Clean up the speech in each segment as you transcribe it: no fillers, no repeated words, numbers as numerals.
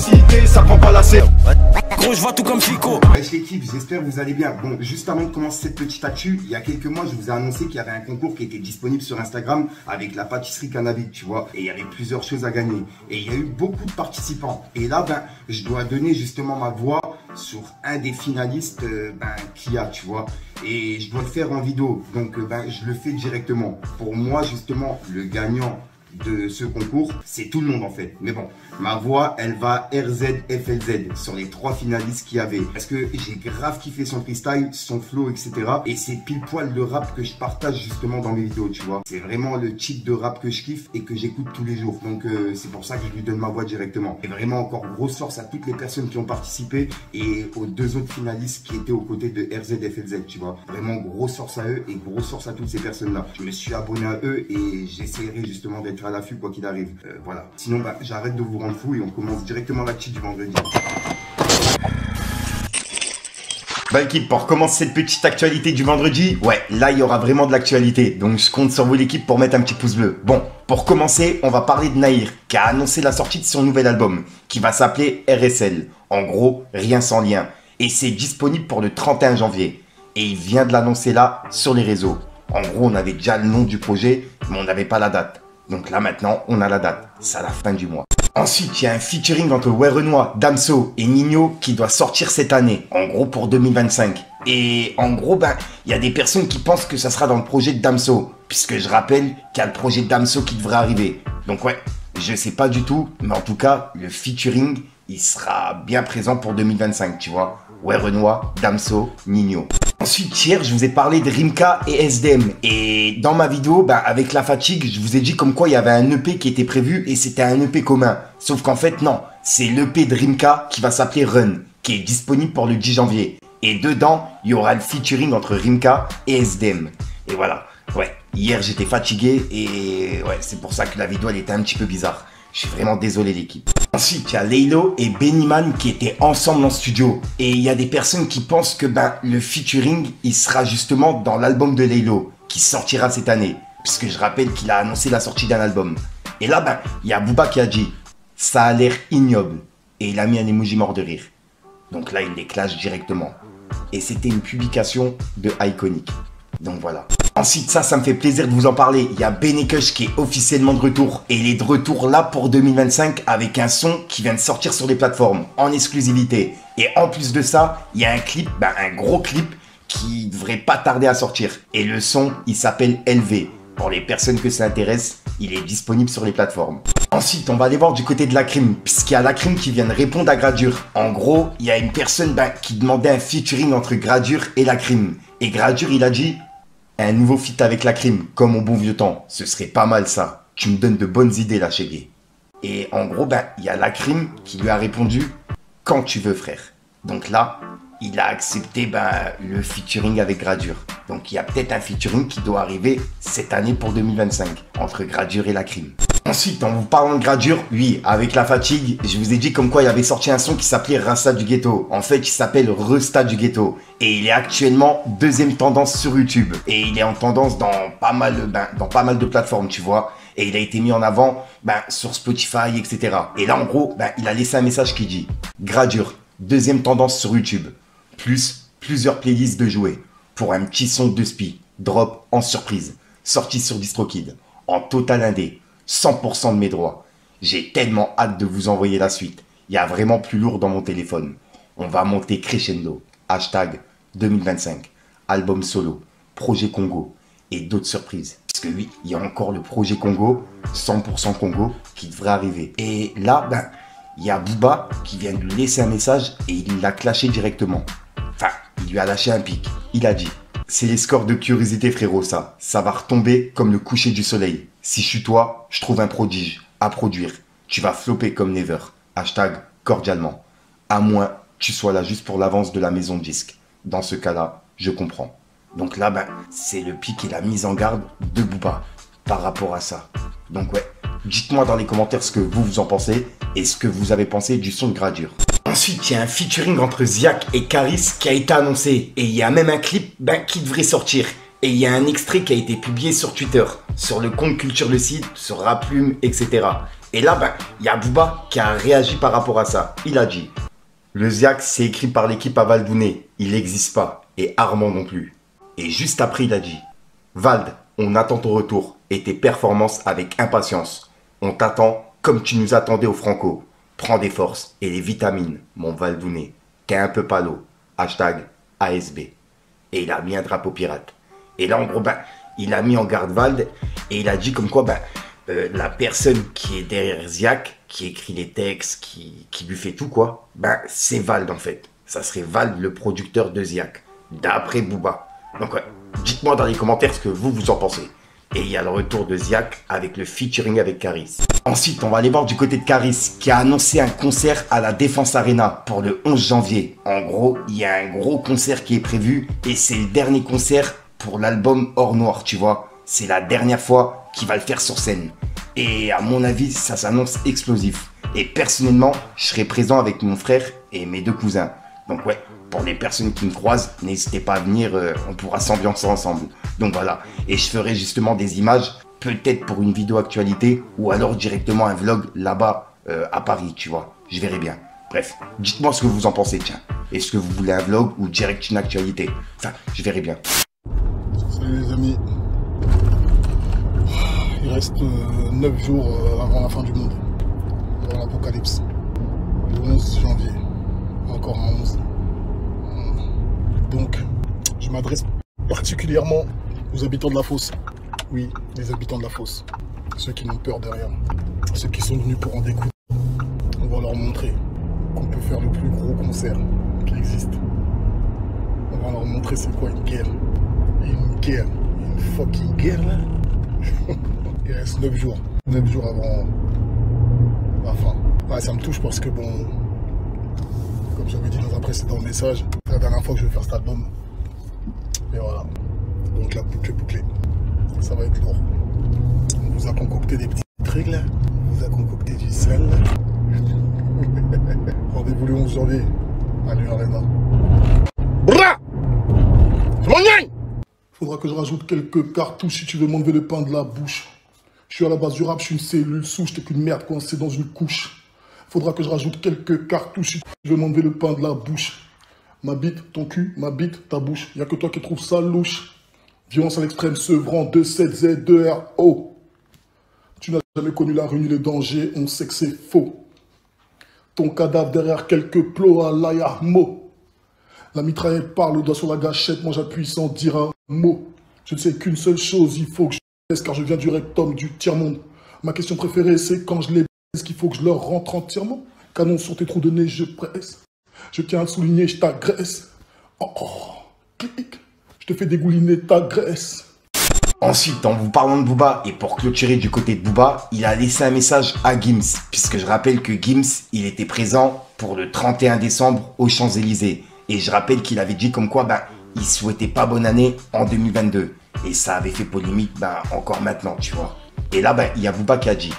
publicité, ça prend pas la scène. Gros, je vois tout comme Chico. Wesh l'équipe, j'espère que vous allez bien. Bon, juste avant de commencer cette petite actu, il y a quelques mois, je vous ai annoncé qu'il y avait un concours qui était disponible sur Instagram avec la pâtisserie Cannabis, tu vois. Et il y avait plusieurs choses à gagner. Et il y a eu beaucoup de participants. Et là, je dois donner justement ma voix sur un des finalistes qu'il y a, tu vois. Et je dois le faire en vidéo. Donc, je le fais directement. Pour moi, justement, le gagnant de ce concours, c'est tout le monde en fait. Mais bon, ma voix, elle va RZFLZ sur les 3 finalistes qu'il y avait. Parce que j'ai grave kiffé son freestyle, son flow, etc. Et c'est pile poil le rap que je partage justement dans mes vidéos, tu vois. C'est vraiment le type de rap que je kiffe et que j'écoute tous les jours. Donc c'est pour ça que je lui donne ma voix directement. Et vraiment encore grosse force à toutes les personnes qui ont participé et aux 2 autres finalistes qui étaient aux côtés de RZFLZ, tu vois. Vraiment grosse force à eux et grosse force à toutes ces personnes-là. Je me suis abonné à eux et j'essaierai justement d'être à l'affût quoi qu'il arrive. Voilà. Sinon, j'arrête de vous rendre fou et on commence directement l'actu du vendredi. L'équipe, pour commencer cette petite actualité du vendredi, ouais, là il y aura vraiment de l'actualité, donc je compte sur vous l'équipe pour mettre un petit pouce bleu. Bon, pour commencer, on va parler de Nahir, qui a annoncé la sortie de son nouvel album, qui va s'appeler RSL, en gros, rien sans lien, et c'est disponible pour le 31 janvier, et il vient de l'annoncer là, sur les réseaux. En gros, on avait déjà le nom du projet, mais on n'avait pas la date. Donc là maintenant, on a la date, c'est à la fin du mois. Ensuite, il y a un featuring entre Werenoi, Damso et Nino qui doit sortir cette année, en gros pour 2025. Et en gros, il y a des personnes qui pensent que ça sera dans le projet de Damso, puisque je rappelle qu'il y a le projet de Damso qui devrait arriver. Donc ouais, je sais pas du tout, mais en tout cas, le featuring, il sera bien présent pour 2025, tu vois. Werenoi, Damso, Nino. Ensuite, hier, je vous ai parlé de Rimka et SDM. Et dans ma vidéo, avec la fatigue, je vous ai dit comme quoi il y avait un EP qui était prévu et c'était un EP commun. Sauf qu'en fait, non. C'est l'EP de Rimka qui va s'appeler Run, qui est disponible pour le 10 janvier. Et dedans, il y aura le featuring entre Rimka et SDM. Et voilà. Ouais, hier, j'étais fatigué et ouais, c'est pour ça que la vidéo, elle était un petit peu bizarre. Je suis vraiment désolé l'équipe. Ensuite, il y a Laylo et Bennyman qui étaient ensemble en studio. Et il y a des personnes qui pensent que le featuring, il sera justement dans l'album de Laylo, qui sortira cette année. Puisque je rappelle qu'il a annoncé la sortie d'un album. Et là, il y a Booba qui a dit « Ça a l'air ignoble ». Et il a mis un emoji mort de rire. Donc là, il les clash directement. Et c'était une publication de Iconic. Donc voilà. Ensuite, ça me fait plaisir de vous en parler. Il y a Benekush qui est officiellement de retour. Et il est de retour là pour 2025 avec un son qui vient de sortir sur les plateformes en exclusivité. Et en plus de ça, il y a un clip, un gros clip qui devrait pas tarder à sortir. Et le son, il s'appelle LV. Pour les personnes que ça intéresse, il est disponible sur les plateformes. Ensuite, on va aller voir du côté de Lacrim, puisqu'il y a Lacrim qui vient de répondre à Gradure. En gros, il y a une personne qui demandait un featuring entre Gradure et Lacrim. Et Gradure, il a dit un nouveau feat avec Lacrim, comme au bon vieux temps. Ce serait pas mal ça. Tu me donnes de bonnes idées là, chérie. Et en gros, il y a Lacrim qui lui a répondu quand tu veux, frère. Donc là, il a accepté le featuring avec Gradure. Donc il y a peut-être un featuring qui doit arriver cette année pour 2025 entre Gradure et Lacrim. Ensuite, en vous parlant de Gradure, oui, avec la fatigue, je vous ai dit comme quoi il avait sorti un son qui s'appelait Rasta du Ghetto. En fait, il s'appelle Resta du Ghetto. Et il est actuellement 2e tendance sur YouTube. Et il est en tendance dans pas mal de plateformes, tu vois. Et il a été mis en avant sur Spotify, etc. Et là, en gros, il a laissé un message qui dit Gradure, 2e tendance sur YouTube. Plus plusieurs playlists de jouets. Pour un petit son de spi. Drop en surprise. Sorti sur DistroKid. En total indé. 100% de mes droits. J'ai tellement hâte de vous envoyer la suite. Il y a vraiment plus lourd dans mon téléphone. On va monter crescendo. Hashtag 2025. Album solo. Projet Congo. Et d'autres surprises. Parce que oui, il y a encore le projet Congo. 100% Congo. Qui devrait arriver. Et là, il y a Booba qui vient de lui laisser un message. Et il l'a clashé directement. Enfin, il lui a lâché un pic. Il a dit. C'est les scores de curiosité frérot ça. Ça va retomber comme le coucher du soleil. Si je suis toi, je trouve un prodige à produire. Tu vas flopper comme never. Hashtag cordialement. À moins tu sois là juste pour l'avance de la maison de disque. Dans ce cas-là, je comprends. Donc là, c'est le pic et la mise en garde de Booba par rapport à ça. Donc ouais, dites-moi dans les commentaires ce que vous en pensez et ce que vous avez pensé du son de Gradure. Ensuite, il y a un featuring entre Ziak et Karis qui a été annoncé. Et il y a même un clip qui devrait sortir. Et il y a un extrait qui a été publié sur Twitter, sur le compte Culture Le Cid, sur Raplume, etc. Et là, il y a Booba qui a réagi par rapport à ça. Il a dit: le Ziak, c'est écrit par l'équipe à Valdouné, il n'existe pas, et Armand non plus. Et juste après, il a dit: Vald, on attend ton retour et tes performances avec impatience. On t'attend comme tu nous attendais au Franco. Prends des forces et les vitamines, mon Valdouné. T'es un peu palo. Hashtag ASB. Et il a mis un drapeau pirate. Et là, en gros, il a mis en garde Vald et il a dit comme quoi, la personne qui est derrière Ziak, qui écrit les textes, qui lui fait tout, quoi, c'est Vald en fait. Ça serait Vald, le producteur de Ziak, d'après Booba. Donc, ouais, dites-moi dans les commentaires ce que vous en pensez. Et il y a le retour de Ziak avec le featuring avec Caris. Ensuite, on va aller voir du côté de Caris qui a annoncé un concert à la Défense Arena pour le 11 janvier. En gros, il y a un gros concert qui est prévu et c'est le dernier concert pour l'album Or Noir, tu vois. C'est la dernière fois qu'il va le faire sur scène. Et à mon avis, ça s'annonce explosif. Et personnellement, je serai présent avec mon frère et mes 2 cousins. Donc ouais, pour les personnes qui me croisent, n'hésitez pas à venir, on pourra s'ambiancer ensemble. Donc voilà, et je ferai justement des images, peut-être pour une vidéo actualité, ou alors directement un vlog là-bas, à Paris, tu vois. Je verrai bien. Bref, dites-moi ce que vous en pensez, tiens. Est-ce que vous voulez un vlog ou direct une actualité? Enfin, je verrai bien. Salut les amis. Il reste 9 jours avant la fin du monde, avant l'apocalypse. Le 11 janvier, encore un 11. Donc, je m'adresse particulièrement aux habitants de la fosse. Oui, les habitants de la fosse. Ceux qui n'ont peur de rien. Ceux qui sont venus pour en découdre. On va leur montrer qu'on peut faire le plus gros concert qui existe. On va leur montrer c'est quoi une guerre. Une guerre. Une fucking guerre là. Il reste 9 jours. 9 jours avant la fin. Ouais, ça me touche parce que bon, comme j'avais dit dans un précédent message, c'est la dernière fois que je vais faire cet album. Et voilà. Donc la boucle est bouclée. Ça va être lourd. On vous a concocté des petits trucs là. On vous a concocté du sel. Rendez-vous le 11 janvier à l'Arena. Bra! Je m'en gagne! Faudra que je rajoute quelques cartouches si tu veux m'enlever le pain de la bouche. Je suis à la base du rap, je suis une cellule souche, t'es qu'une merde coincée dans une couche. Faudra que je rajoute quelques cartouches si tu veux m'enlever le pain de la bouche. Ma bite, ton cul, ma bite, ta bouche. Y'a que toi qui trouves ça louche. Violence à l'extrême, sevrant, 2-7-Z-2-R-O. Tu n'as jamais connu la rue ni les dangers, on sait que c'est faux. Ton cadavre derrière quelques plots à l'ayarmo. La mitraillette parle, le doigt sur la gâchette, moi j'appuie sans dire un mot. Je ne sais qu'une seule chose, il faut que je laisse car je viens du rectum, du tiers-monde. Ma question préférée c'est quand je les baisse qu'il faut que je leur rentre entièrement. Canon sur tes trous de nez, je presse. Je tiens à le souligner, je t'agresse. Oh, clic, je te fais dégouliner ta graisse. Ensuite, en vous parlant de Booba, et pour clôturer du côté de Booba, il a laissé un message à Gims, puisque je rappelle que Gims, il était présent pour le 31 décembre aux Champs-Élysées. Et je rappelle qu'il avait dit comme quoi, il souhaitait pas bonne année en 2022. Et ça avait fait polémique, encore maintenant, tu vois. Et là, il y a Booba qui a dit: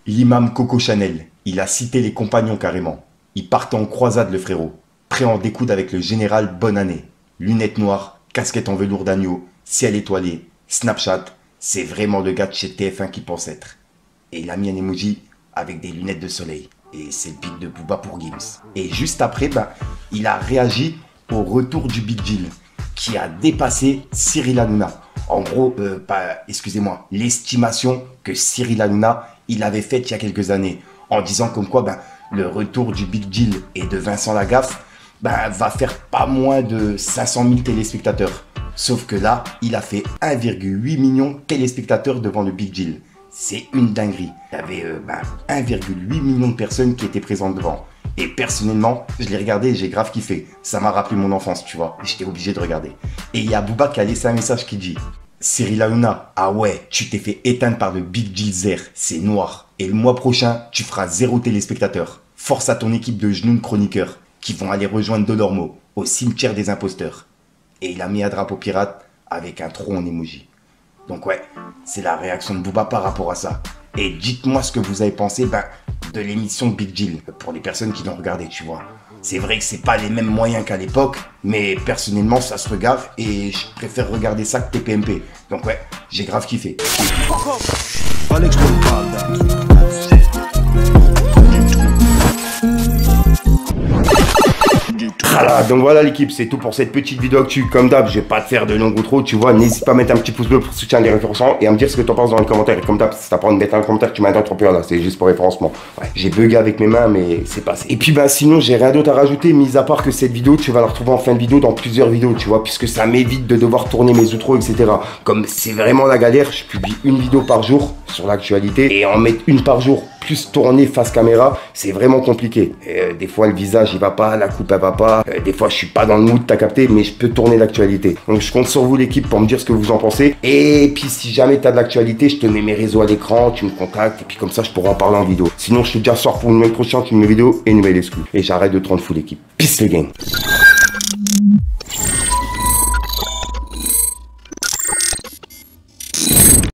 l'imam Coco Chanel, il a cité les compagnons carrément. Il partait en croisade, le frérot. Prêt à en découdre avec le général Bonne Année. Lunettes noires, casquette en velours d'agneau, ciel étoilé, Snapchat. C'est vraiment le gars de chez TF1 qui pense être. Et il a mis un emoji avec des lunettes de soleil. Et c'est le beat de Booba pour Gims. Et juste après, il a réagi au retour du Big Deal, qui a dépassé Cyril Hanouna. En gros, excusez-moi, l'estimation que Cyril Hanouna, il avait faite il y a quelques années, en disant comme quoi, le retour du Big Deal et de Vincent Lagaffe, va faire pas moins de 500 000 téléspectateurs. Sauf que là, il a fait 1,8 million de téléspectateurs devant le Big Deal. C'est une dinguerie. Il y avait 1,8 million de personnes qui étaient présentes devant. Et personnellement, je l'ai regardé et j'ai grave kiffé. Ça m'a rappelé mon enfance, tu vois. J'étais obligé de regarder. Et il y a Booba qui a laissé un message qui dit: Cyril Hanouna, ah ouais, tu t'es fait éteindre par le Big Deal Zer, c'est noir. Et le mois prochain, tu feras 0 téléspectateurs. Force à ton équipe de genoux chroniqueurs qui vont aller rejoindre Delormeau au cimetière des imposteurs. Et il a mis un drapeau pirate avec un tronc en emoji. Donc ouais, c'est la réaction de Booba par rapport à ça. Et dites-moi ce que vous avez pensé de l'émission Big Deal, pour les personnes qui l'ont regardé, tu vois. C'est vrai que c'est pas les mêmes moyens qu'à l'époque, mais personnellement ça se regarde et je préfère regarder ça que TPMP. Donc ouais, j'ai grave kiffé. Voilà, donc voilà l'équipe, c'est tout pour cette petite vidéo actu. Comme d'hab, je vais pas te faire de long outro, tu vois. N'hésite pas à mettre un petit pouce bleu pour soutenir les référencements et à me dire ce que t'en penses dans les commentaires. Et comme d'hab, si t'as pas envie de mettre un commentaire, tu m'as interrompu là, c'est juste pour référencement. Ouais, j'ai bugué avec mes mains, mais c'est passé. Et puis bah sinon, j'ai rien d'autre à rajouter, mis à part que cette vidéo, tu vas la retrouver en fin de vidéo dans plusieurs vidéos, tu vois, puisque ça m'évite de devoir tourner mes outros, etc. Comme c'est vraiment la galère, je publie une vidéo par jour sur l'actualité et en mettre une par jour plus tourner face caméra, c'est vraiment compliqué. Des fois le visage il va pas, la coupe elle va pas, des fois je suis pas dans le mood, t'as capté, mais je peux tourner l'actualité. Donc je compte sur vous l'équipe pour me dire ce que vous en pensez. Et puis si jamais t'as de l'actualité, je te mets mes réseaux à l'écran, tu me contactes et puis comme ça je pourrai en parler en vidéo. Sinon je te dis à soir pour une nouvelle prochaine, une nouvelle vidéo et une nouvelle excuse. Et j'arrête de te rendre fou l'équipe. Peace les gang.